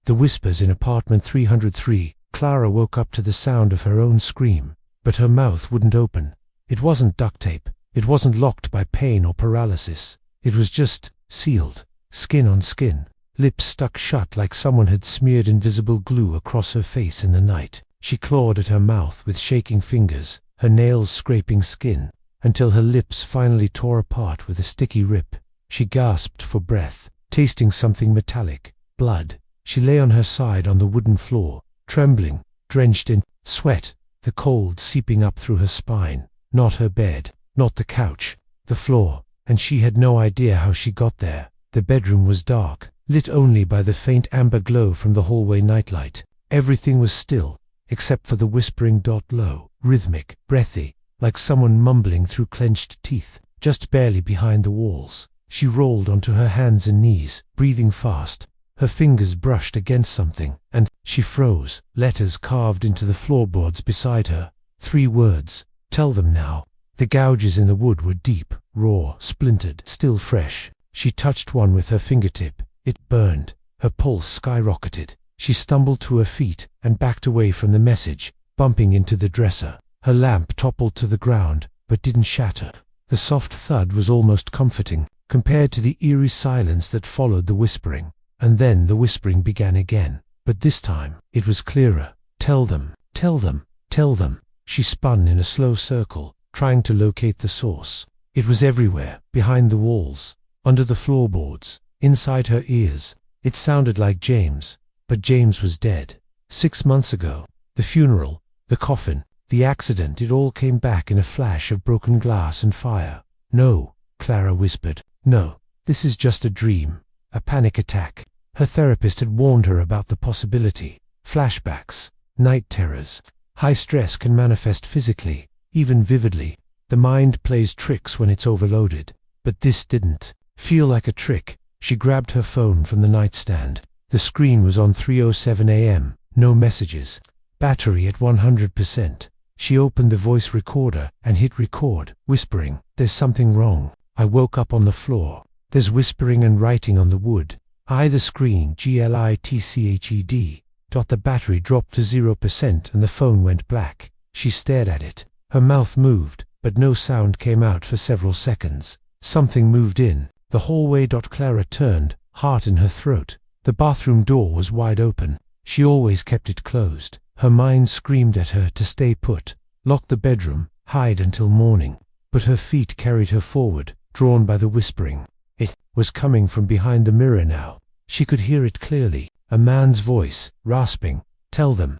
The whispers in apartment 303. Clara woke up to the sound of her own scream, but her mouth wouldn't open. It wasn't duct tape. It wasn't locked by pain or paralysis. It was just sealed, skin on skin, lips stuck shut like someone had smeared invisible glue across her face in the night. She clawed at her mouth with shaking fingers, her nails scraping skin, until her lips finally tore apart with a sticky rip. She gasped for breath, tasting something metallic, blood. She lay on her side on the wooden floor, trembling, drenched in sweat, the cold seeping up through her spine. Not her bed, not the couch, the floor, and she had no idea how she got there. The bedroom was dark, lit only by the faint amber glow from the hallway nightlight. Everything was still, except for the whispering low, rhythmic, breathy, like someone mumbling through clenched teeth, just barely behind the walls. She rolled onto her hands and knees, breathing fast. Her fingers brushed against something, and she froze. Letters carved into the floorboards beside her. 3 words. Tell them now. The gouges in the wood were deep, raw, splintered, still fresh. She touched one with her fingertip. It burned. Her pulse skyrocketed. She stumbled to her feet and backed away from the message, bumping into the dresser. Her lamp toppled to the ground, but didn't shatter. The soft thud was almost comforting, compared to the eerie silence that followed the whispering. And then the whispering began again, but this time it was clearer. Tell them, tell them, tell them. She spun in a slow circle, trying to locate the source. It was everywhere, behind the walls, under the floorboards, inside her ears. It sounded like James, but James was dead. 6 months ago. The funeral, the coffin, the accident, it all came back in a flash of broken glass and fire. No, Clara whispered. No, this is just a dream, a panic attack. Her therapist had warned her about the possibility. Flashbacks, night terrors. High stress can manifest physically, even vividly. The mind plays tricks when it's overloaded, but this didn't feel like a trick. She grabbed her phone from the nightstand. The screen was on 3:07 a.m. No messages. Battery at 100%. She opened the voice recorder and hit record, whispering, "There's something wrong. I woke up on the floor. There's whispering and writing on the wood. The screen glitched. The battery dropped to 0% and the phone went black. She stared at it. Her mouth moved, but no sound came out for several seconds. Something moved in the hallway. Clara turned, heart in her throat. The bathroom door was wide open. She always kept it closed. Her mind screamed at her to stay put, lock the bedroom, hide until morning. But her feet carried her forward, drawn by the whispering. It was coming from behind the mirror now. She could hear it clearly. A man's voice, rasping. Tell them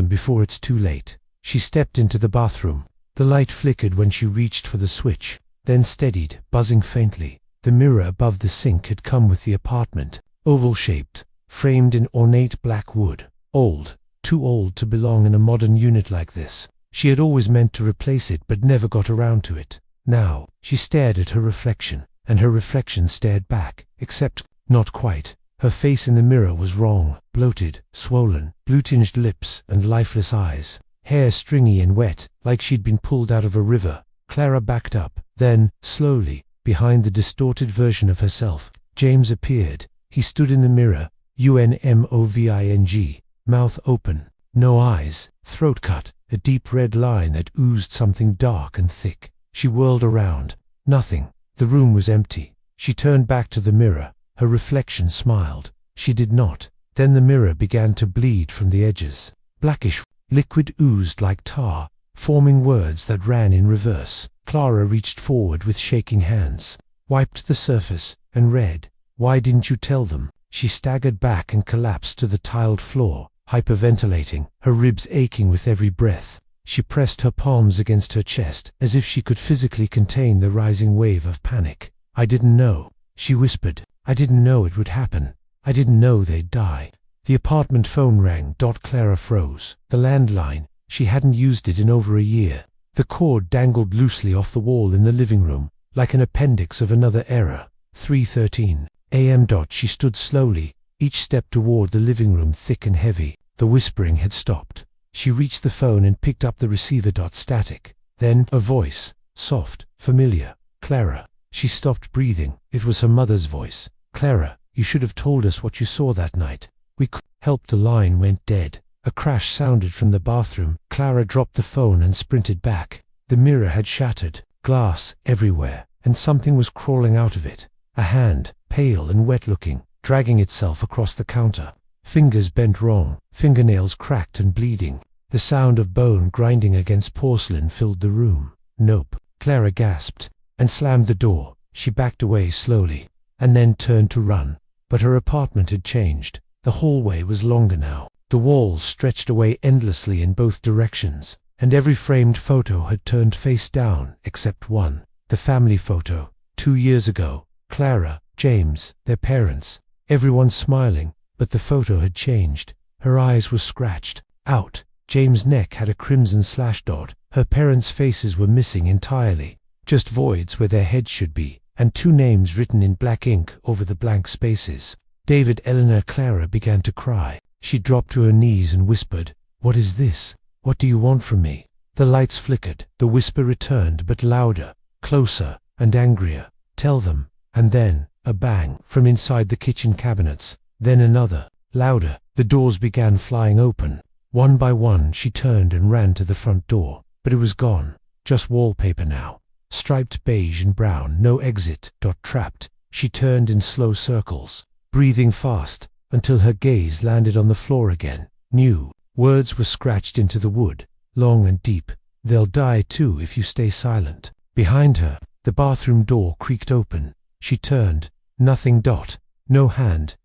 before it's too late. She stepped into the bathroom. The light flickered when she reached for the switch, then steadied, buzzing faintly. The mirror above the sink had come with the apartment, oval-shaped, framed in ornate black wood. Old, too old to belong in a modern unit like this. She had always meant to replace it but never got around to it. Now, she stared at her reflection, and her reflection stared back, except not quite. Her face in the mirror was wrong, bloated, swollen, blue-tinged lips and lifeless eyes. Hair stringy and wet, like she'd been pulled out of a river. Clara backed up. Then, slowly, behind the distorted version of herself, James appeared. He stood in the mirror, unmoving, mouth open, no eyes, throat cut, a deep red line that oozed something dark and thick. She whirled around. Nothing. The room was empty. She turned back to the mirror. Her reflection smiled. She did not. Then the mirror began to bleed from the edges. Blackish liquid oozed like tar, forming words that ran in reverse. Clara reached forward with shaking hands, wiped the surface, and read, "Why didn't you tell them?" She staggered back and collapsed to the tiled floor, hyperventilating, her ribs aching with every breath. She pressed her palms against her chest, as if she could physically contain the rising wave of panic. "I didn't know," she whispered. "I didn't know it would happen. I didn't know they'd die." The apartment phone rang. Clara froze. The landline. She hadn't used it in over a year. The cord dangled loosely off the wall in the living room, like an appendix of another era. 3:13 a.m. She stood slowly, each step toward the living room thick and heavy. The whispering had stopped. She reached the phone and picked up the receiver. Static. Then a voice, soft, familiar. "Clara." She stopped breathing. It was her mother's voice. "Clara, you should have told us what you saw that night. We Help, the line went dead. A crash sounded from the bathroom. Clara dropped the phone and sprinted back. The mirror had shattered, glass everywhere, and something was crawling out of it. A hand, pale and wet-looking, dragging itself across the counter. Fingers bent wrong, fingernails cracked and bleeding. The sound of bone grinding against porcelain filled the room. Nope. Clara gasped and slammed the door. She backed away slowly, and then turned to run. But her apartment had changed. The hallway was longer now. The walls stretched away endlessly in both directions, and every framed photo had turned face down except one. The family photo, 2 years ago. Clara, James, their parents, everyone smiling, but the photo had changed. Her eyes were scratched out. James' neck had a crimson slash dot. Her parents' faces were missing entirely, just voids where their heads should be, and 2 names written in black ink over the blank spaces. David. Eleanor. Clara began to cry. She dropped to her knees and whispered, "What is this? What do you want from me?" The lights flickered. The whisper returned, but louder, closer, and angrier. "Tell them." And then, a bang from inside the kitchen cabinets. Then another, louder. The doors began flying open. One by one she turned and ran to the front door. But it was gone. Just wallpaper now. Striped beige and brown, no exit. Trapped. She turned in slow circles, breathing fast, until her gaze landed on the floor again. New words were scratched into the wood, long and deep. "They'll die too if you stay silent." Behind her, the bathroom door creaked open. She turned. Nothing. No hand,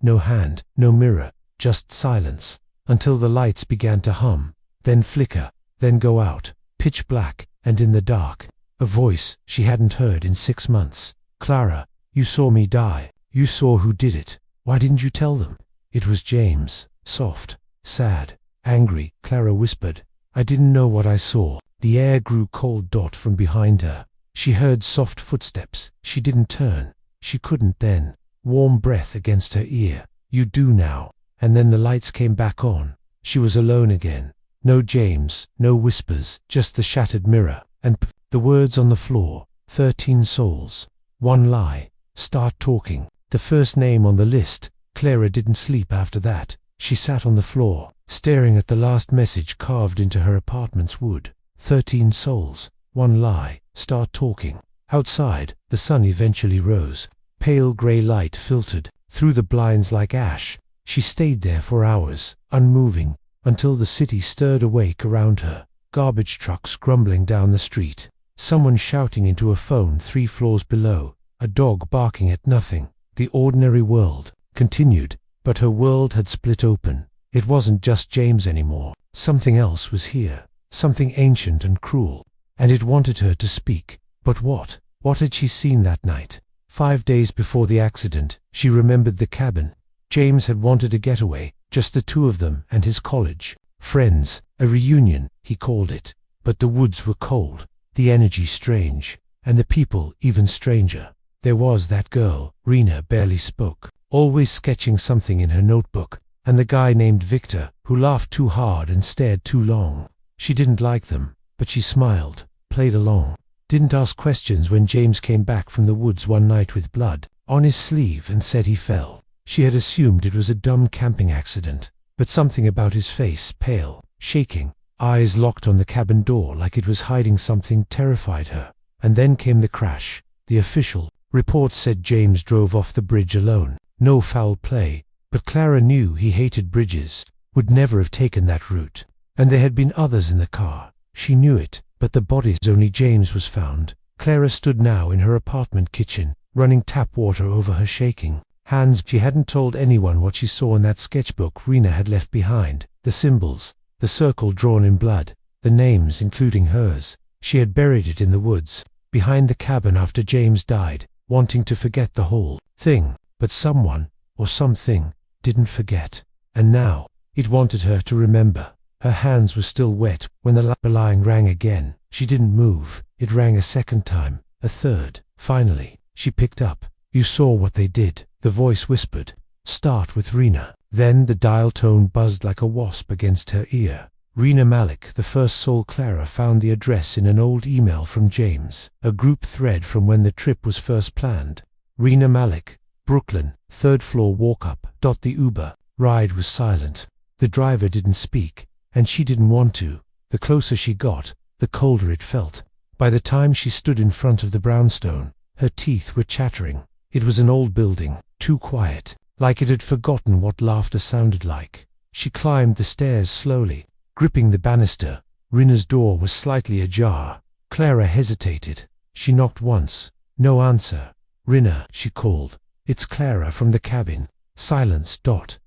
no mirror, just silence, until the lights began to hum, then flicker, then go out. Pitch black, and in the dark, a voice she hadn't heard in 6 months. "Clara, you saw me die. You saw who did it. Why didn't you tell them?" It was James, soft, sad, angry. Clara whispered, "I didn't know what I saw." The air grew cold. From behind her, she heard soft footsteps. She didn't turn. She couldn't then. Warm breath against her ear. "You do now." And then the lights came back on. She was alone again. No James, no whispers, just the shattered mirror, and the words on the floor. 13 souls. One lie. Start talking. The first name on the list. Clara didn't sleep after that. She sat on the floor, staring at the last message carved into her apartment's wood. 13 souls. One lie. Start talking. Outside, the sun eventually rose. Pale grey light filtered through the blinds like ash. She stayed there for hours, unmoving, until the city stirred awake around her. Garbage trucks grumbling down the street. Someone shouting into a phone 3 floors below. A dog barking at nothing. The ordinary world continued, but her world had split open. It wasn't just James anymore. Something else was here. Something ancient and cruel. And it wanted her to speak. But what? What had she seen that night? 5 days before the accident, she remembered the cabin. James had wanted a getaway, just the 2 of them and his college friends. A reunion, he called it. But the woods were cold, the energy strange, and the people even stranger. There was that girl, Rena, barely spoke, always sketching something in her notebook, and the guy named Victor, who laughed too hard and stared too long. She didn't like them, but she smiled, played along, didn't ask questions when James came back from the woods one night with blood on his sleeve and said he fell. She had assumed it was a dumb camping accident, but something about his face, pale, shaking, eyes locked on the cabin door like it was hiding something, terrified her. And then came the crash. The official report said James drove off the bridge alone. No foul play, but Clara knew he hated bridges, would never have taken that route. And there had been others in the car. She knew it, but the bodies, only James was found. Clara stood now in her apartment kitchen, running tap water over her shaking hands. She hadn't told anyone what she saw in that sketchbook Rena had left behind. The symbols, the circle drawn in blood, the names including hers. She had buried it in the woods, behind the cabin after James died, wanting to forget the whole thing. But someone, or something, didn't forget. And now, it wanted her to remember. Her hands were still wet when the line rang again. She didn't move. It rang a second time, a third. Finally, she picked up. "You saw what they did," the voice whispered. "Start with Rena." Then the dial tone buzzed like a wasp against her ear. Rena Malik, the first soul. Clara found the address in an old email from James, a group thread from when the trip was first planned. Rena Malik, Brooklyn, 3rd floor walk-up. The Uber ride was silent. The driver didn't speak, and she didn't want to. The closer she got, the colder it felt. By the time she stood in front of the brownstone, her teeth were chattering. It was an old building, too quiet, like it had forgotten what laughter sounded like. She climbed the stairs slowly, gripping the banister. Rina's door was slightly ajar. Clara hesitated. She knocked once. No answer. "Rina," she called. "It's Clara from the cabin." Silence.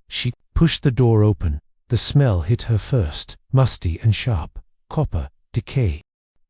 She pushed the door open. The smell hit her first, musty and sharp. Copper, decay.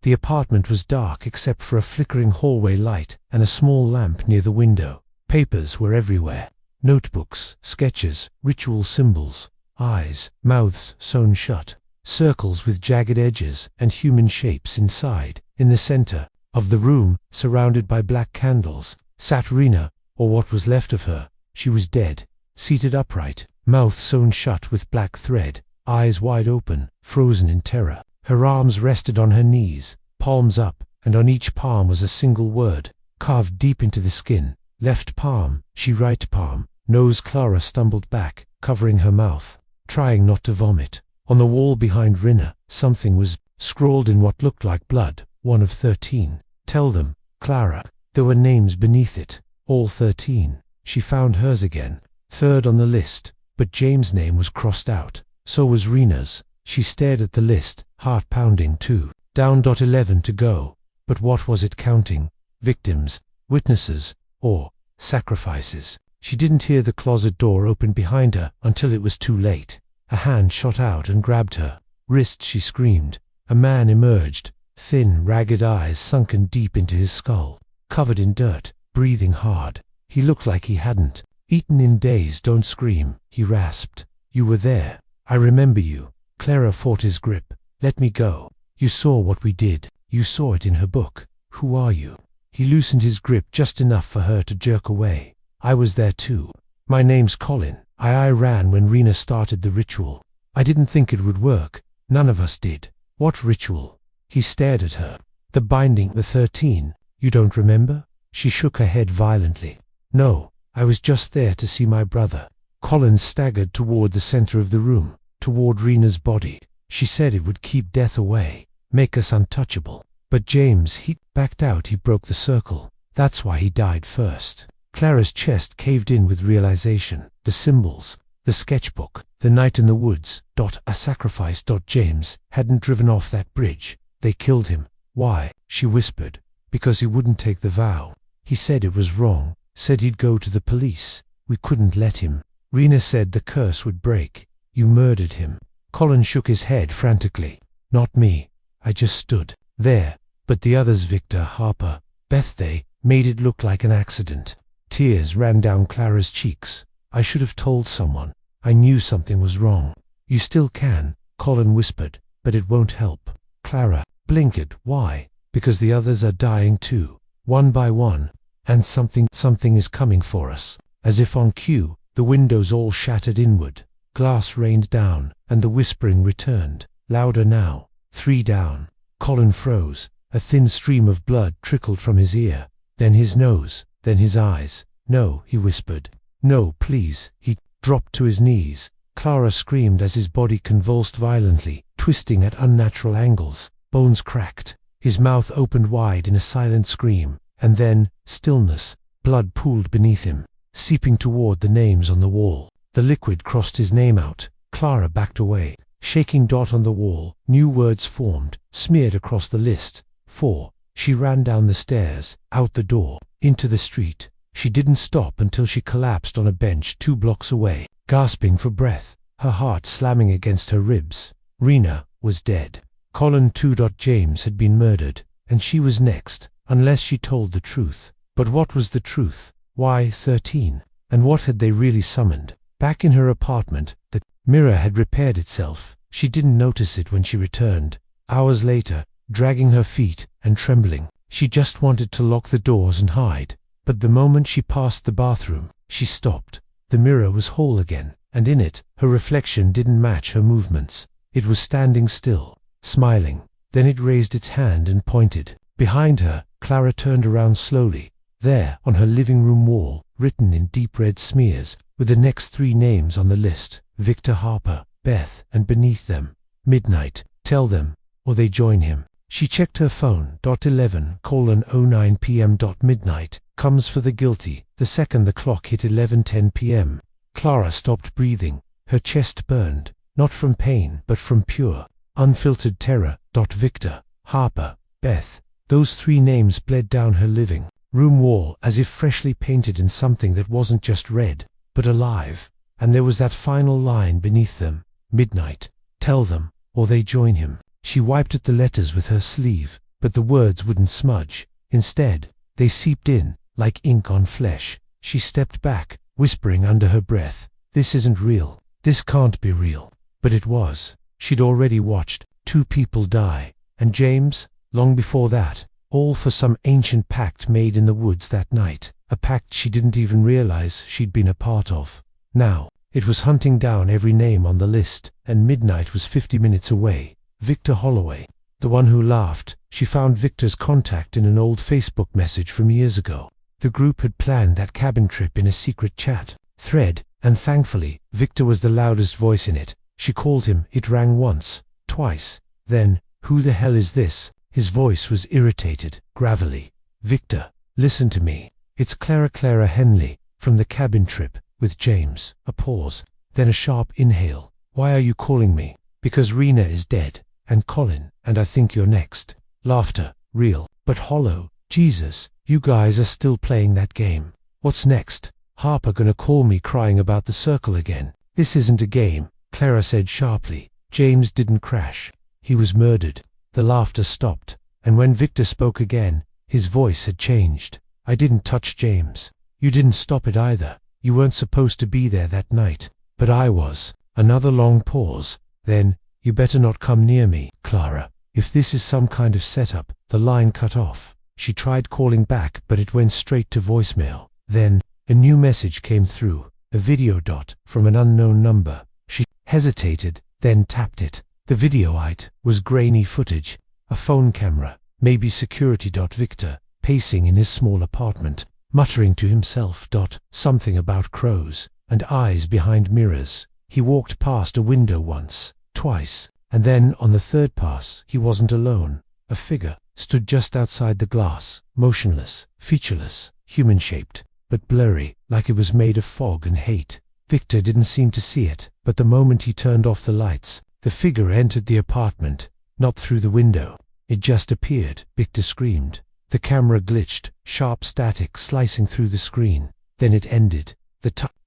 The apartment was dark except for a flickering hallway light and a small lamp near the window. Papers were everywhere. Notebooks, sketches, ritual symbols. Eyes, mouths sewn shut. Circles with jagged edges and human shapes inside. In the center of the room, surrounded by black candles, sat Rina, or what was left of her. She was dead, seated upright, mouth sewn shut with black thread, eyes wide open, frozen in terror. Her arms rested on her knees, palms up, and on each palm was a single word, carved deep into the skin. Left palm, she right palm, nose. Clara stumbled back, covering her mouth, trying not to vomit. On the wall behind Rina, something was scrawled in what looked like blood. 1 of 13. "Tell them, Clara." There were names beneath it, all 13. She found hers again, third on the list, but James' name was crossed out. So was Rina's. She stared at the list, heart pounding too. Down. 11 to go. But what was it counting? Victims, witnesses, or sacrifices? She didn't hear the closet door open behind her until it was too late. A hand shot out and grabbed her wrist. She screamed. A man emerged, thin, ragged eyes sunken deep into his skull, covered in dirt, breathing hard. He looked like he hadn't eaten in days. "Don't scream," he rasped. "You were there. I remember you." Clara fought his grip. "Let me go. You saw what we did. You saw it in her book. Who are you?" He loosened his grip just enough for her to jerk away. "I was there too. My name's Colin. I ran when Rina started the ritual. I didn't think it would work. None of us did." "What ritual?" He stared at her. "The binding, the 13. You don't remember?" She shook her head violently. "No, I was just there to see my brother." Colin staggered toward the center of the room, toward Rina's body. "She said it would keep death away, make us untouchable." "But James, he backed out. He broke the circle. That's why he died first." Clara's chest caved in with realization. The symbols, the sketchbook, the night in the woods. A sacrifice. James hadn't driven off that bridge. They killed him. "Why?" she whispered. "Because he wouldn't take the vow. He said it was wrong, said he'd go to the police. We couldn't let him. Rina said the curse would break. You murdered him." Colin shook his head frantically. "Not me. I just stood there. But the others, Victor, Harper, Beth, they made it look like an accident." Tears ran down Clara's cheeks. "I should have told someone. I knew something was wrong." "You still can," Colin whispered, "but it won't help." Clara blinked. "Why?" "Because the others are dying too, one by one, and something is coming for us." As if on cue, the windows all shattered inward. Glass rained down, and the whispering returned, louder now. 3 down. Colin froze. A thin stream of blood trickled from his ear, then his nose, then his eyes. "No," he whispered. "No, please." He dropped to his knees. Clara screamed as his body convulsed violently, twisting at unnatural angles. Bones cracked. His mouth opened wide in a silent scream, and then stillness. Blood pooled beneath him, seeping toward the names on the wall. The liquid crossed his name out. Clara backed away, shaking. On the wall, new words formed, smeared across the list. 4. She ran down the stairs, out the door, into the street. She didn't stop until she collapsed on a bench 2 blocks away, gasping for breath, her heart slamming against her ribs. Rina was dead. Colin too. James had been murdered, and she was next, unless she told the truth. But what was the truth? Why 13? And what had they really summoned? Back in her apartment, the mirror had repaired itself. She didn't notice it when she returned. Hours later, dragging her feet and trembling, she just wanted to lock the doors and hide. But the moment she passed the bathroom, she stopped. The mirror was whole again, and in it, her reflection didn't match her movements. It was standing still, smiling. Then it raised its hand and pointed. Behind her, Clara turned around slowly. There, on her living room wall, written in deep red smears, with the next 3 names on the list: Victor, Harper, Beth, and beneath them, midnight, tell them, or they join him. She checked her phone. 11:09 p.m. Midnight comes for the guilty. The second the clock hit 11:10 p.m., Clara stopped breathing. Her chest burned, not from pain but from pure, unfiltered terror. Victor, Harper, Beth, those 3 names bled down her living room wall as if freshly painted in something that wasn't just red, but alive. And there was that final line beneath them: midnight, tell them, or they join him. She wiped at the letters with her sleeve, but the words wouldn't smudge. Instead, they seeped in, like ink on flesh. She stepped back, whispering under her breath, "This isn't real. This can't be real." But it was. She'd already watched 2 people die, and James, long before that, all for some ancient pact made in the woods that night, a pact she didn't even realize she'd been a part of. Now, it was hunting down every name on the list, and midnight was 50 minutes away. Victor Holloway, the one who laughed. She found Victor's contact in an old Facebook message from years ago. The group had planned that cabin trip in a secret chat thread, and thankfully, Victor was the loudest voice in it. She called him. It rang once, twice. Then, "Who the hell is this?" His voice was irritated, gravelly. "Victor, listen to me. It's Clara Henley, from the cabin trip, with James." A pause, then a sharp inhale. "Why are you calling me?" "Because Rena is dead, and Colin, and I think you're next." Laughter, real, but hollow. "Jesus, you guys are still playing that game. What's next? Harper gonna call me crying about the circle again?" "This isn't a game," Clara said sharply. "James didn't crash. He was murdered." The laughter stopped, and when Victor spoke again, his voice had changed. "I didn't touch James. You didn't stop it either. You weren't supposed to be there that night, but I was." Another long pause. Then, "You better not come near me, Clara. If this is some kind of setup." The line cut off. She tried calling back, but it went straight to voicemail. Then, a new message came through, a video from an unknown number. She hesitated, then tapped it. The video was grainy footage, a phone camera, maybe security. Victor, pacing in his small apartment, muttering to himself. Something about crows, and eyes behind mirrors. He walked past a window once, twice, and then on the 3rd pass, he wasn't alone. A figure stood just outside the glass, motionless, featureless, human-shaped, but blurry, like it was made of fog and hate. Victor didn't seem to see it, but the moment he turned off the lights, the figure entered the apartment, not through the window. It just appeared. Victor screamed. The camera glitched, sharp static slicing through the screen. Then it ended.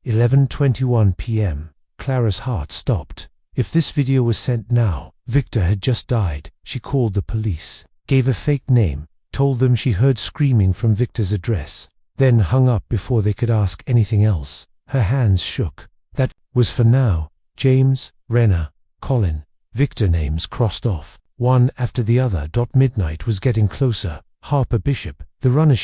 11:21 p.m. Clara's heart stopped. If this video was sent now, Victor had just died. She called the police, gave a fake name, told them she heard screaming from Victor's address, then hung up before they could ask anything else. Her hands shook. That was for now. James, Rena, Colin, Victor names crossed off, one after the other. Midnight was getting closer. Harper Bishop, the runner,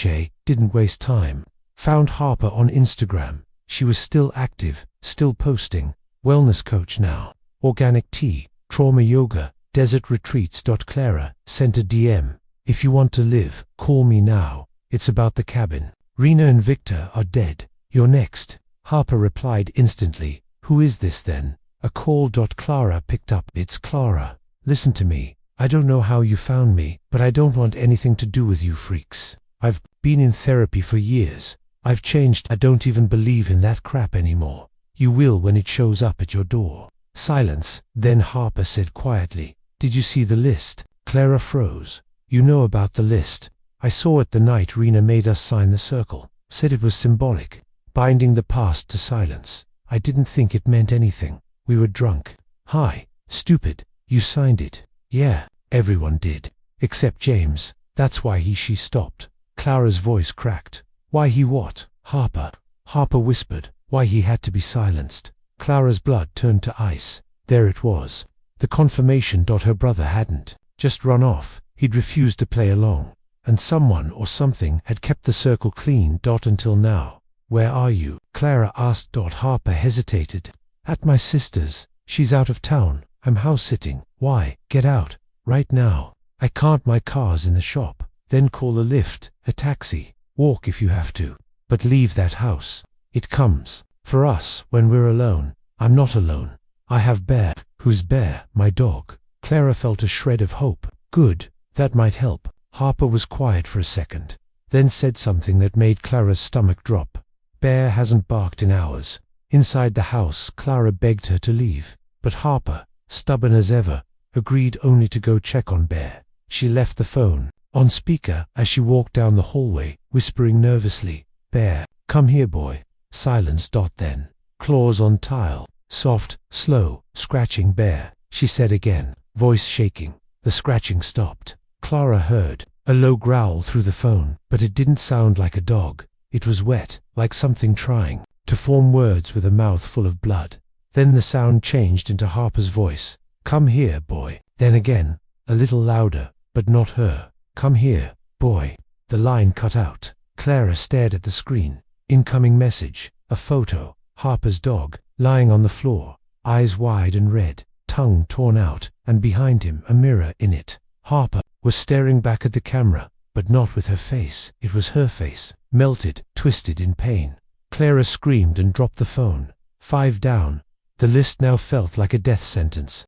didn't waste time. Found Harper on Instagram. She was still active, still posting. Wellness coach now. Organic tea, trauma yoga, desert retreats. Clara sent a DM. "If you want to live, call me now. It's about the cabin. Rena and Victor are dead. You're next." Harper replied instantly. "Who is this then?" A call. Clara picked up. "It's Clara. Listen to me. I don't know how you found me, but I don't want anything to do with you freaks. I've been in therapy for years. I've changed. I don't even believe in that crap anymore. You will when it shows up at your door." Silence. Then Harper said quietly, "Did you see the list?" Clara froze. "You know about the list. I saw it the night Rena made us sign the circle. Said it was symbolic, binding the past to silence. I didn't think it meant anything. We were drunk. High. Stupid. You signed it." "Yeah, everyone did. Except James. That's why she stopped." Clara's voice cracked. "Why he what?" Harper whispered. "Why he had to be silenced." Clara's blood turned to ice. There it was. The confirmation. Her brother hadn't just run off. He'd refused to play along. And someone or something had kept the circle clean. Until now. "Where are you?" Clara asked. Harper hesitated. "At my sister's. She's out of town. I'm house-sitting." "Why? Get out. Right now." "I can't. My car's in the shop." "Then call a lift, a taxi. Walk if you have to. But leave that house." "It comes." For us, when we're alone. I'm not alone. I have Bear. Who's Bear? My dog. Clara felt a shred of hope. Good, that might help. Harper was quiet for a second, then said something that made Clara's stomach drop. Bear hasn't barked in hours. Inside the house, Clara begged her to leave, but Harper, stubborn as ever, agreed only to go check on Bear. She left the phone on speaker as she walked down the hallway, whispering nervously, "Bear, come here, boy." Silence. Then claws on tile. Soft, slow, scratching. "Bear," she said again, voice shaking. The scratching stopped. Clara heard a low growl through the phone, but it didn't sound like a dog. It was wet, like something trying to form words with a mouth full of blood. Then the sound changed into Harper's voice. "Come here, boy." Then again, a little louder, but not her. "Come here, boy." The line cut out. Clara stared at the screen. Incoming message. A photo. Harper's dog, lying on the floor, eyes wide and red, tongue torn out, and behind him a mirror in it. Harper was staring back at the camera, but not with her face. It was her face, melted, twisted in pain. Clara screamed and dropped the phone. 5 down. The list now felt like a death sentence.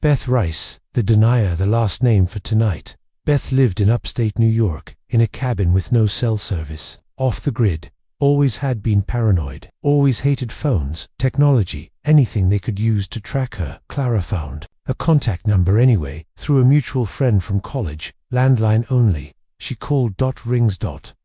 Beth Rice, the denier, the last name for tonight. Beth lived in upstate New York, in a cabin with no cell service, off the grid. Always had been paranoid, always hated phones, technology, anything they could use to track her. Clara found a contact number anyway, through a mutual friend from college, landline only. She called. Rings.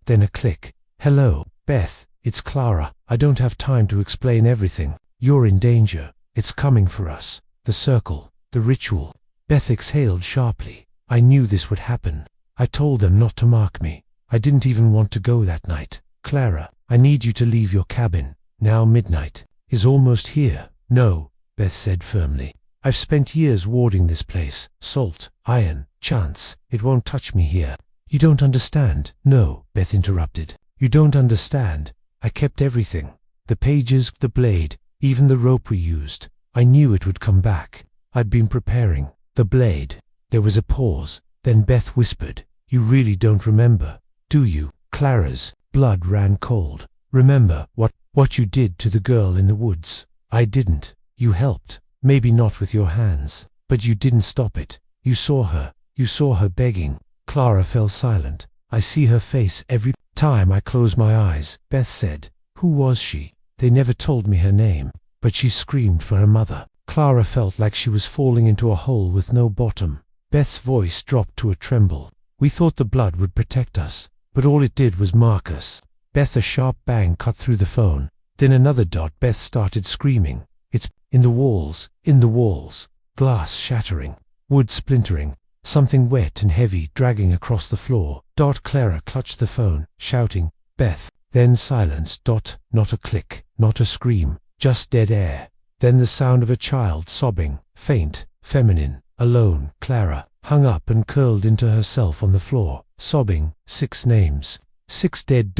Then a click. "Hello, Beth, it's Clara. I don't have time to explain everything. You're in danger. It's coming for us. The circle, the ritual." Beth exhaled sharply. "I knew this would happen. I told them not to mark me. I didn't even want to go that night. Clara, I need you to leave your cabin. Now midnight is almost here." "No," Beth said firmly. "I've spent years warding this place. Salt, iron, chance. It won't touch me here." "You don't understand." "No," Beth interrupted. "You don't understand. I kept everything. The pages, the blade, even the rope we used. I knew it would come back. I'd been preparing. The blade." There was a pause. Then Beth whispered, "You really don't remember, do you?" Clara's blood ran cold. "Remember what you did to the girl in the woods?" "I didn't. You helped. Maybe not with your hands. But you didn't stop it. You saw her. You saw her begging." Clara fell silent. "I see her face every time I close my eyes," Beth said. "Who was she?" "They never told me her name, but she screamed for her mother." Clara felt like she was falling into a hole with no bottom. Beth's voice dropped to a tremble. "We thought the blood would protect us, but all it did was mark us." Beth, a sharp bang cut through the phone. Then another. Beth started screaming. "It's in the walls, in the walls." Glass shattering, wood splintering, something wet and heavy dragging across the floor. Clara clutched the phone, shouting, "Beth." Then silence. Not a click, not a scream, just dead air. Then the sound of a child sobbing, faint, feminine, alone. Clara hung up and curled into herself on the floor, sobbing. 6 names. 6 dead.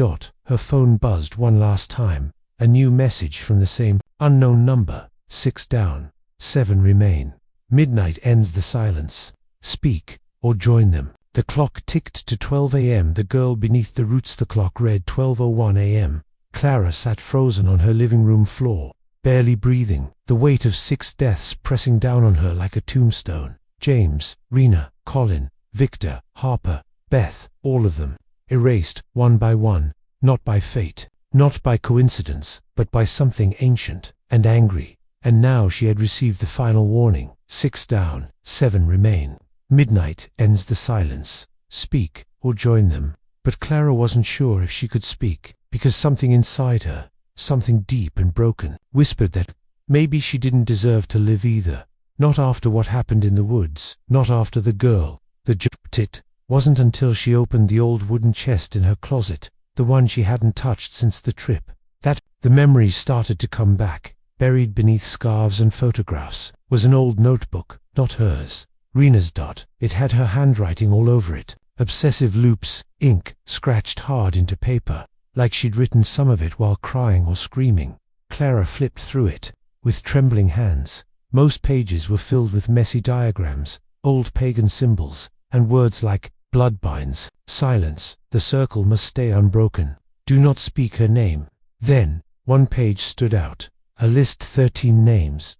Her phone buzzed one last time. A new message from the same unknown number. 6 down. 7 remain. Midnight ends the silence. Speak, or join them. The clock ticked to 12 a.m. The girl beneath the roots. The clock read 12:01 a.m. Clara sat frozen on her living room floor, barely breathing, the weight of 6 deaths pressing down on her like a tombstone. James, Rena, Colin, Victor, Harper, Beth, all of them, erased, one by one, not by fate, not by coincidence, but by something ancient and angry. And now she had received the final warning. 6 down, 7 remain. Midnight ends the silence. Speak, or join them. But Clara wasn't sure if she could speak, because something inside her, something deep and broken, whispered that maybe she didn't deserve to live either. Not after what happened in the woods, not after the girl. It wasn't until she opened the old wooden chest in her closet, the one she hadn't touched since the trip, that the memories started to come back. Buried beneath scarves and photographs was an old notebook, not hers, Rena's. It had her handwriting all over it, obsessive loops, ink scratched hard into paper, like she'd written some of it while crying or screaming. Clara flipped through it, with trembling hands. Most pages were filled with messy diagrams, old pagan symbols, and words like bloodbinds, silence, the circle must stay unbroken, do not speak her name. Then, One page stood out. A list 13 names,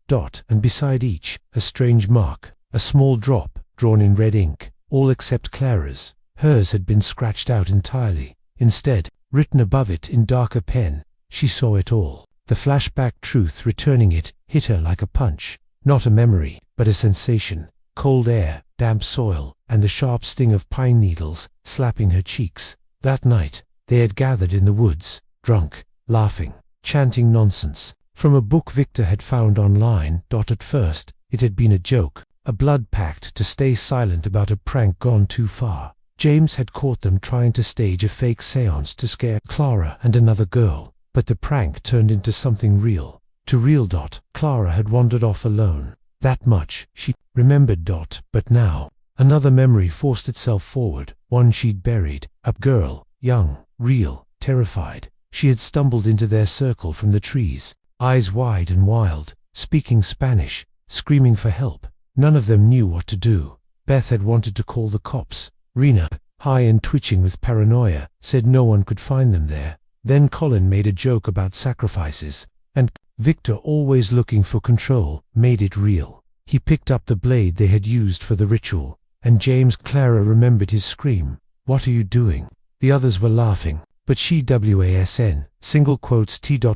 and beside each, a strange mark, a small drop, drawn in red ink, all except Clara's. Hers had been scratched out entirely. Instead, written above it in darker pen, she saw it all. The flashback truth returning it hit her like a punch. Not a memory, but a sensation. Cold air, damp soil, and the sharp sting of pine needles slapping her cheeks. That night, they had gathered in the woods, drunk, laughing, chanting nonsense. From a book Victor had found online. At first, it had been a joke, a blood pact to stay silent about a prank gone too far. James had caught them trying to stage a fake seance to scare Clara and another girl, but the prank turned into something real. Too real. Clara had wandered off alone. That much she remembered. But now, another memory forced itself forward, one she'd buried. A girl, young, real, terrified. She had stumbled into their circle from the trees, eyes wide and wild, speaking Spanish, screaming for help. None of them knew what to do. Beth had wanted to call the cops. Rena, high and twitching with paranoia, said no one could find them there. Then Colin made a joke about sacrifices, and Victor, always looking for control, made it real. He picked up the blade they had used for the ritual, and Clara remembered his scream. "What are you doing?" The others were laughing, but she wasn.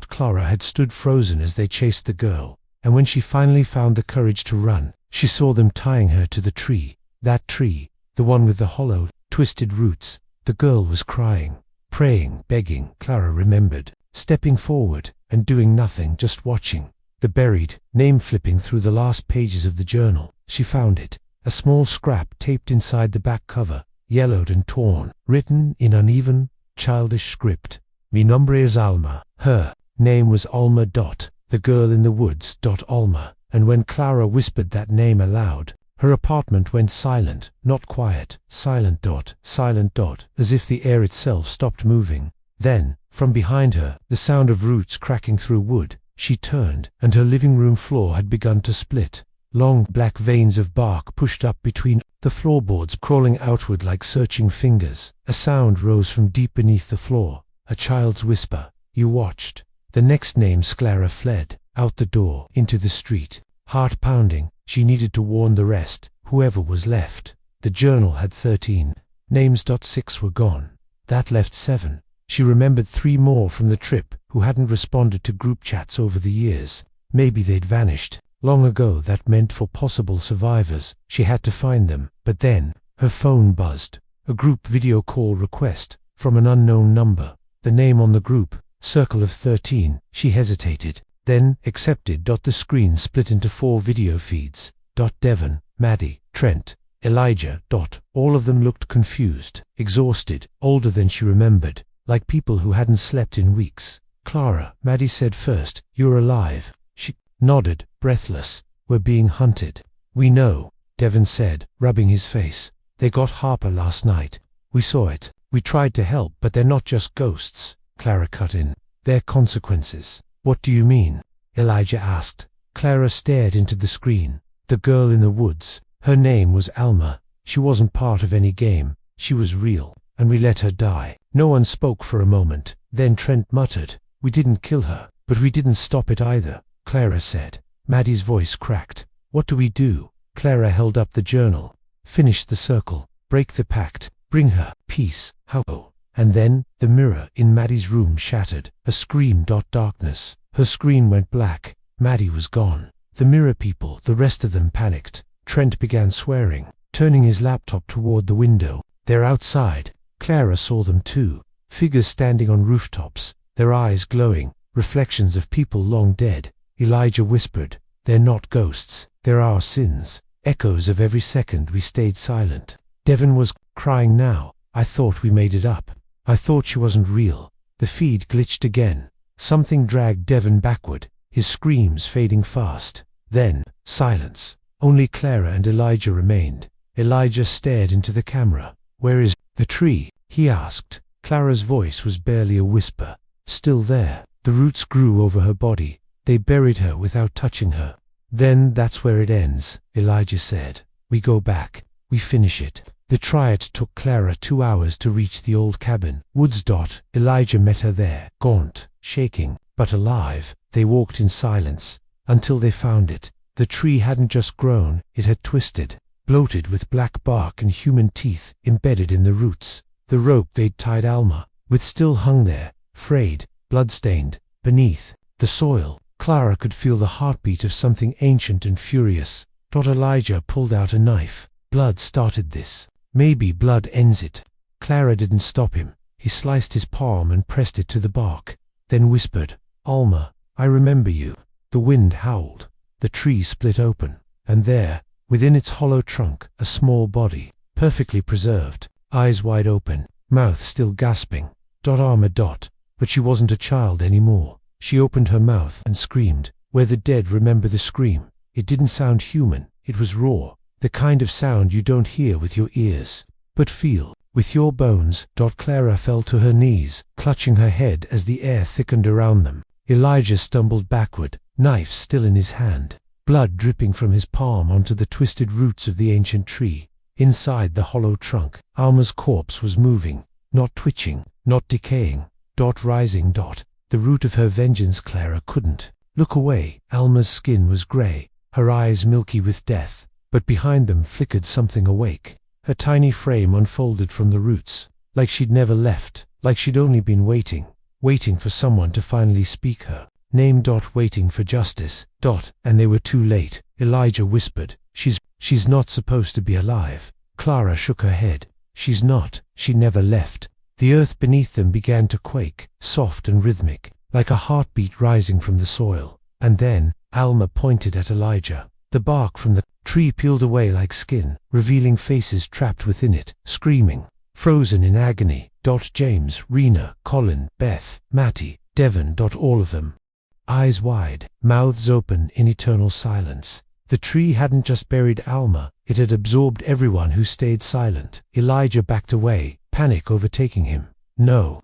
Clara had stood frozen as they chased the girl, and when she finally found the courage to run, she saw them tying her to the tree. That tree, the one with the hollow, twisted roots. The girl was crying, praying, begging. Clara remembered, stepping forward and doing nothing, just watching. The buried name flipping through the last pages of the journal. She found it, a small scrap taped inside the back cover, yellowed and torn, written in uneven, childish script. "Mi nombre es Alma." Her name was Alma. The girl in the woods. Alma. And when Clara whispered that name aloud, her apartment went silent, not quiet, silent. Silent. As if the air itself stopped moving. Then, from behind her, the sound of roots cracking through wood. She turned, and her living room floor had begun to split. Long black veins of bark pushed up between the floorboards, crawling outward like searching fingers. A sound rose from deep beneath the floor, a child's whisper. You watched. The next names. Clara fled, out the door, into the street. Heart pounding, she needed to warn the rest, whoever was left. The journal had 13 names. 6 were gone. That left 7. She remembered 3 more from the trip who hadn't responded to group chats over the years. Maybe they'd vanished long ago. That meant for possible survivors, she had to find them. But then, her phone buzzed. A group video call request, from an unknown number. The name on the group, Circle of 13. She hesitated, then accepted. The screen split into 4 video feeds. Devon, Maddie, Trent, Elijah. All of them looked confused, exhausted, older than she remembered, like people who hadn't slept in weeks. "Clara," Maddie said first, "you're alive." She nodded, breathless. "We're being hunted." "We know," Devon said, rubbing his face. "They got Harper last night. We saw it. We tried to help, but they're not just ghosts." Clara cut in. "They're consequences." "What do you mean?" Elijah asked. Clara stared into the screen. The girl in the woods. Her name was Alma. She wasn't part of any game. She was real, and we let her die. No one spoke for a moment. Then Trent muttered, "We didn't kill her, but we didn't stop it either," Clara said. Maddie's voice cracked. "What do we do?" Clara held up the journal. "Finish the circle. Break the pact. Bring her peace." "How?" And then, the mirror in Maddie's room shattered. A scream. Darkness. Her screen went black. Maddie was gone. The mirror people, the rest of them, panicked. Trent began swearing, turning his laptop toward the window. "They're outside." Clara saw them too. Figures standing on rooftops, their eyes glowing, reflections of people long dead. Elijah whispered, "They're not ghosts. They're our sins. Echoes of every second we stayed silent." Devon was crying now. "I thought we made it up. I thought she wasn't real." The feed glitched again. Something dragged Devon backward, his screams fading fast. Then, silence. Only Clara and Elijah remained. Elijah stared into the camera. "Where is the tree?" he asked. Clara's voice was barely a whisper. "Still there." The roots grew over her body. They buried her without touching her. "Then that's where it ends," Elijah said. "We go back. We finish it." The triad took Clara 2 hours to reach the old cabin. Woods. Elijah met her there, gaunt, shaking. but alive. They walked in silence until they found it. The tree hadn't just grown, it had twisted, bloated with black bark and human teeth embedded in the roots. The rope they'd tied Alma with still hung there, frayed, blood-stained, beneath the soil. Clara could feel the heartbeat of something ancient and furious. Elijah pulled out a knife. Blood started this. Maybe blood ends it. Clara didn't stop him. He sliced his palm and pressed it to the bark, then whispered, "Alma, I remember you." The wind howled. The tree split open, and there, within its hollow trunk, a small body, perfectly preserved, eyes wide open, mouth still gasping. Alma. But she wasn't a child anymore. She opened her mouth and screamed. Where the dead remember the scream. It didn't sound human. It was raw. The kind of sound you don't hear with your ears, but feel with your bones. Clara fell to her knees, clutching her head as the air thickened around them. Elijah stumbled backward, knife still in his hand, blood dripping from his palm onto the twisted roots of the ancient tree. Inside the hollow trunk, Alma's corpse was moving, not twitching, not decaying. Rising. The root of her vengeance. Clara couldn't look away. Alma's skin was grey, her eyes milky with death, but behind them flickered something awake. Her tiny frame unfolded from the roots, like she'd never left, like she'd only been waiting for someone to finally speak her name. Waiting for justice. And they were too late. Elijah whispered, She's not supposed to be alive." Clara shook her head. "She's not. She never left." The earth beneath them began to quake, soft and rhythmic, like a heartbeat rising from the soil. And then, Alma pointed at Elijah. The bark from the tree peeled away like skin, revealing faces trapped within it, screaming, frozen in agony. James, Rena, Colin, Beth, Matty, Devon. All of them, eyes wide, mouths open in eternal silence. The tree hadn't just buried Alma, it had absorbed everyone who stayed silent. Elijah backed away, panic overtaking him. No,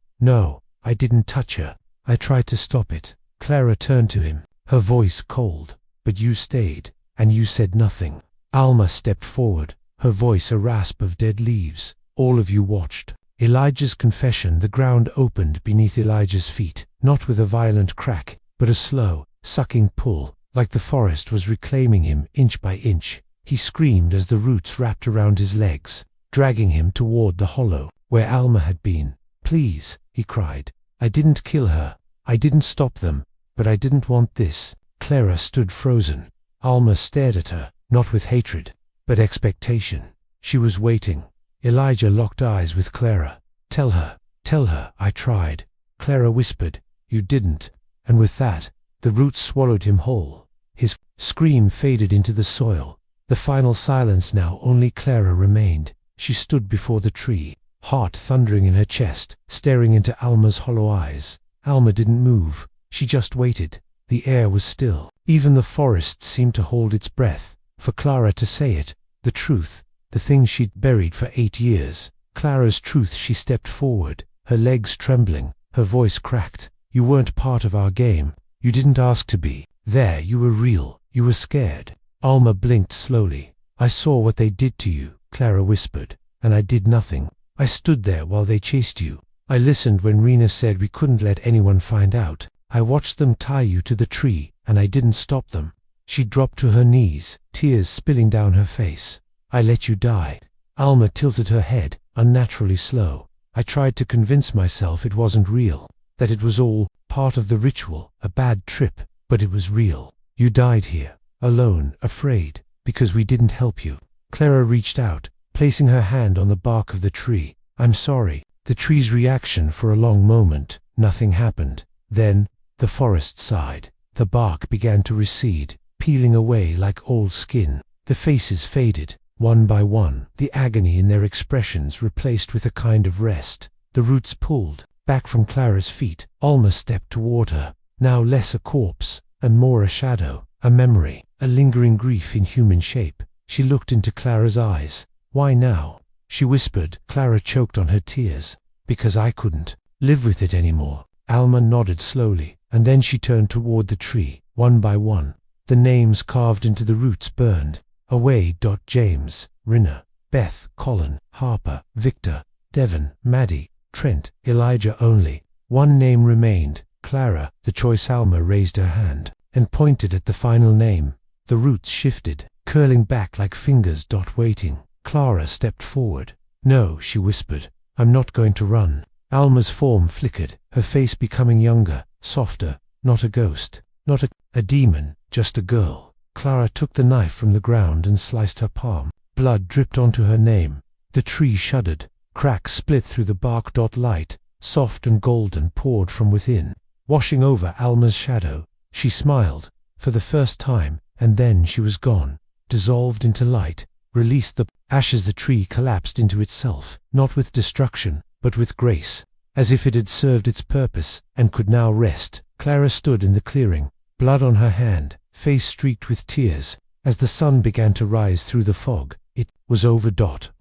I didn't touch her. I tried to stop it." Clara turned to him, her voice cold. "But you stayed, and you said nothing." Alma stepped forward, her voice a rasp of dead leaves. "All of you watched." Elijah's confession. The ground opened beneath Elijah's feet, not with a violent crack, but a slow, sucking pull, like the forest was reclaiming him inch by inch. He screamed as the roots wrapped around his legs, dragging him toward the hollow, where Alma had been. "Please," he cried. "I didn't kill her. I didn't stop them, but I didn't want this." Clara stood frozen. Alma stared at her, not with hatred, but expectation. She was waiting. Elijah locked eyes with Clara. Tell her, I tried." Clara whispered, "You didn't." And with that, the roots swallowed him whole. His scream faded into the soil. The final silence now. Only Clara remained. She stood before the tree, heart thundering in her chest, staring into Alma's hollow eyes. Alma didn't move. She just waited. The air was still. Even the forest seemed to hold its breath, for Clara to say it, the truth, the thing she'd buried for 8 years. Clara's truth. She stepped forward, her legs trembling, her voice cracked. "You weren't part of our game. You didn't ask to be. There, you were real. You were scared." Alma blinked slowly. "I saw what they did to you," Clara whispered, "and I did nothing. I stood there while they chased you. I listened when Rena said we couldn't let anyone find out. I watched them tie you to the tree, and I didn't stop them." She dropped to her knees, tears spilling down her face. "I let you die." Alma tilted her head, unnaturally slow. "I tried to convince myself it wasn't real, that it was all part of the ritual, a bad trip, but it was real. You died here, alone, afraid, because we didn't help you." Clara reached out, placing her hand on the bark of the tree. "I'm sorry." The tree's reaction. For a long moment, nothing happened. Then, the forest sighed. The bark began to recede, peeling away like old skin. The faces faded, one by one, the agony in their expressions replaced with a kind of rest. The roots pulled back from Clara's feet. Alma stepped toward her, now less a corpse, and more a shadow, a memory, a lingering grief in human shape. She looked into Clara's eyes. "Why now?" she whispered. Clara choked on her tears. "Because I couldn't live with it anymore." Alma nodded slowly, and then she turned toward the tree, one by one. The names carved into the roots burned away. James, Rena, Beth, Colin, Harper, Victor, Devon, Maddie, Trent, Elijah. Only one name remained, Clara, the choice. Alma raised her hand and pointed at the final name. The roots shifted, curling back like fingers. Waiting. Clara stepped forward. No, she whispered. I'm not going to run. Alma's form flickered, her face becoming younger, softer. Not a ghost, not a demon, just a girl. Clara took the knife from the ground and sliced her palm. Blood dripped onto her name. The tree shuddered. Cracks split through the bark. Light, soft and golden, poured from within, washing over Alma's shadow. She smiled, for the first time, and then she was gone, dissolved into light, released the ashes. The tree collapsed into itself, not with destruction, but with grace, as if it had served its purpose, and could now rest. Clara stood in the clearing, blood on her hand, face streaked with tears. As the sun began to rise through the fog, it was over.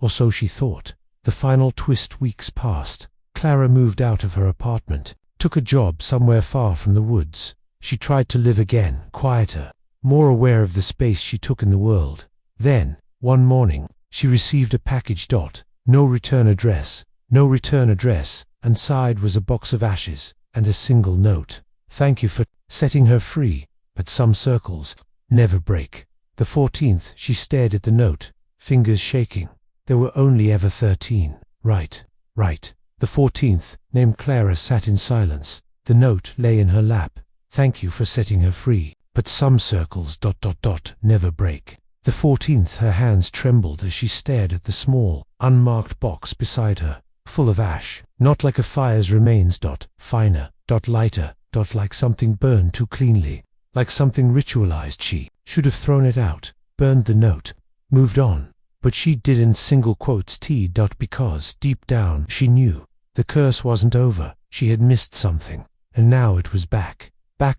Or so she thought. The final twist. Weeks passed. Clara moved out of her apartment, took a job somewhere far from the woods. She tried to live again, quieter, more aware of the space she took in the world. Then, one morning, she received a package. No return address, no return address. Inside was a box of ashes and a single note. Thank you for setting her free, but some circles never break. The 14th, she stared at the note, fingers shaking. There were only ever 13. Right. The 14th, named Clara, sat in silence. The note lay in her lap. Thank you for setting her free, but some circles never break. The 14th, her hands trembled as she stared at the small, unmarked box beside her, full of ash, not like a fire's remains. Finer, lighter, like something burned too cleanly, like something ritualized. She should have thrown it out, burned the note, moved on. But she didn't. Single quotes T. Because deep down she knew the curse wasn't over. She had missed something, and now it was back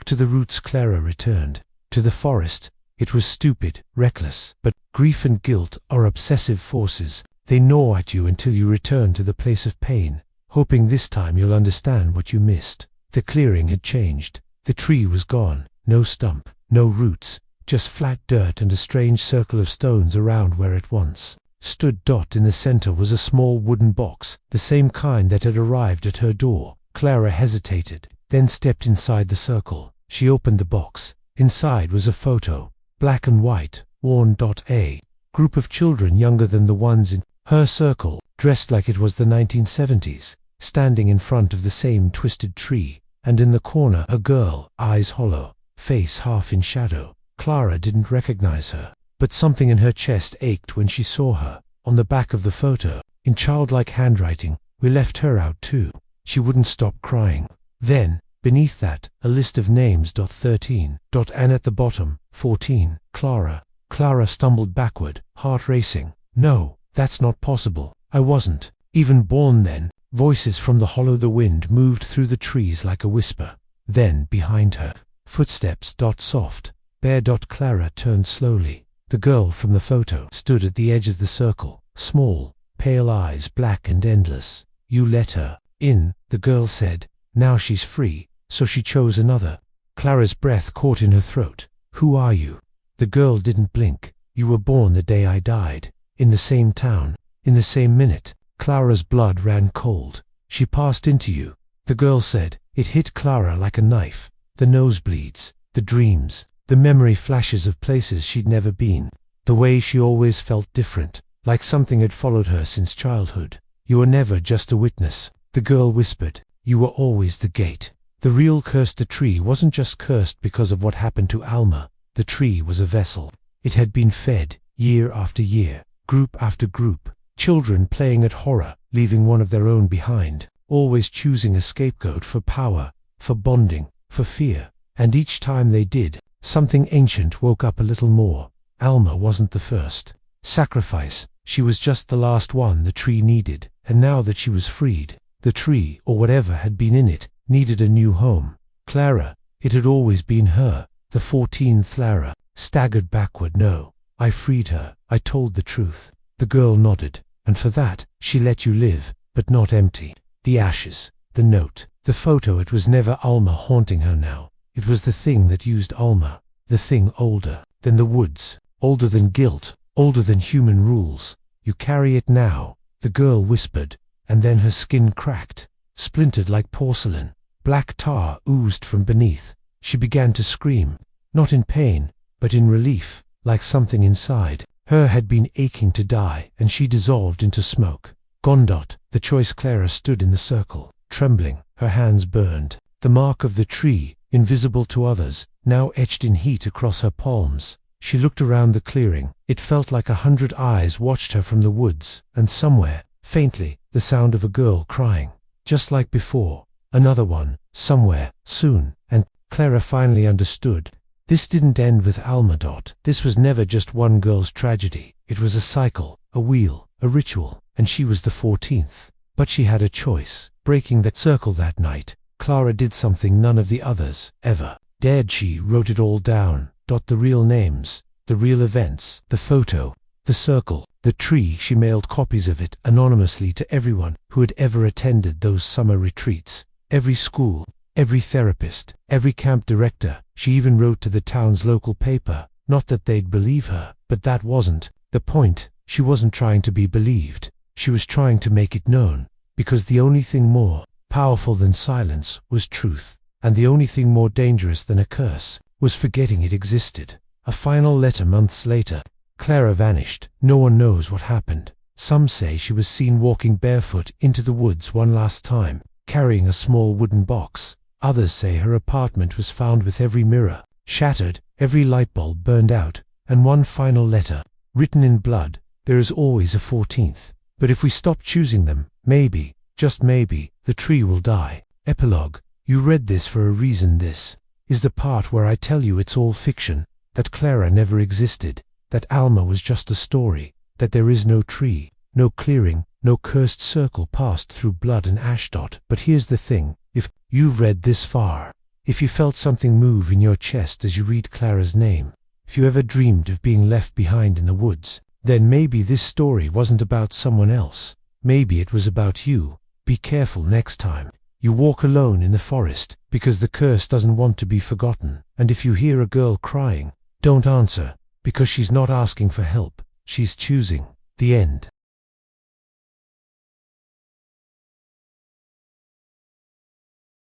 to the roots. Clara returned to the forest. It was stupid, reckless, but grief and guilt are obsessive forces. They gnaw at you until you return to the place of pain, hoping this time you'll understand what you missed. The clearing had changed. The tree was gone. No stump, no roots, just flat dirt and a strange circle of stones around where it once stood. In the center was a small wooden box, the same kind that had arrived at her door. Clara hesitated, then stepped inside the circle. She opened the box. Inside was a photo, black and white, worn. A group of children younger than the ones in her circle, dressed like it was the 1970s, standing in front of the same twisted tree, and in the corner a girl, eyes hollow, face half in shadow. Clara didn't recognize her, but something in her chest ached when she saw her. On the back of the photo, in childlike handwriting, we left her out too. She wouldn't stop crying. Then, beneath that, a list of names. 13. And at the bottom, 14. Clara. Clara stumbled backward, heart racing. No, that's not possible. I wasn't even born then. Voices from the hollow. The wind moved through the trees like a whisper. Then, behind her, footsteps. Soft, bare. Clara turned slowly. The girl from the photo stood at the edge of the circle, small, pale eyes black and endless. You let her in, the girl said. Now she's free, so she chose another. Clara's breath caught in her throat. Who are you? The girl didn't blink. You were born the day I died, in the same town, in the same minute. Clara's blood ran cold. She passed into you, the girl said. It hit Clara like a knife. The nosebleeds, the dreams, the memory flashes of places she'd never been. The way she always felt different, like something had followed her since childhood. You were never just a witness, the girl whispered. You were always the gate. The real curse. The tree wasn't just cursed because of what happened to Alma. The tree was a vessel. It had been fed, year after year, group after group, children playing at horror, leaving one of their own behind, always choosing a scapegoat for power, for bonding, for fear. And each time they did, something ancient woke up a little more. Alma wasn't the first sacrifice. She was just the last one the tree needed. And now that she was freed, the tree, or whatever had been in it, needed a new home. Clara, it had always been her. The 14th. Clara staggered backward. No, I freed her. I told the truth. The girl nodded. And for that, she let you live, but not empty. The ashes, the note, the photo. It was never Alma haunting her now. It was the thing that used Alma. The thing older than the woods, older than guilt, older than human rules. You carry it now, the girl whispered, and then her skin cracked, splintered like porcelain. Black tar oozed from beneath. She began to scream, not in pain, but in relief, like something inside her had been aching to die, and she dissolved into smoke. Gondot, the choice Clara stood in the circle, trembling, her hands burned. The mark of the tree, invisible to others, now etched in heat across her palms. She looked around the clearing. It felt like 100 eyes watched her from the woods, and somewhere, faintly, the sound of a girl crying. Just like before. Another one, somewhere, soon, and Clara finally understood. This didn't end with Alma. This was never just one girl's tragedy. It was a cycle, a wheel, a ritual, and she was the 14th. But she had a choice. Breaking that circle that night, Clara did something none of the others ever dared. She wrote it all down. The real names, the real events, the photo, the circle, the tree. She mailed copies of it anonymously to everyone who had ever attended those summer retreats. Every school, every therapist, every camp director. She even wrote to the town's local paper. Not that they'd believe her, but that wasn't the point. She wasn't trying to be believed. She was trying to make it known, because the only thing more powerful than silence was truth, and the only thing more dangerous than a curse was forgetting it existed. A final letter months later. Clara vanished. No one knows what happened. Some say she was seen walking barefoot into the woods one last time, carrying a small wooden box. Others say her apartment was found with every mirror shattered, every light bulb burned out, and one final letter, written in blood. There is always a 14th. But if we stop choosing them, maybe, just maybe, the tree will die. Epilogue. You read this for a reason. This is the part where I tell you it's all fiction, that Clara never existed, that Alma was just a story, that there is no tree, no clearing, no cursed circle passed through blood and ash. But here's the thing, if you've read this far, if you felt something move in your chest as you read Clara's name, if you ever dreamed of being left behind in the woods, then maybe this story wasn't about someone else. Maybe it was about you. Be careful next time you walk alone in the forest, because the curse doesn't want to be forgotten. And if you hear a girl crying, don't answer, because she's not asking for help. She's choosing the end.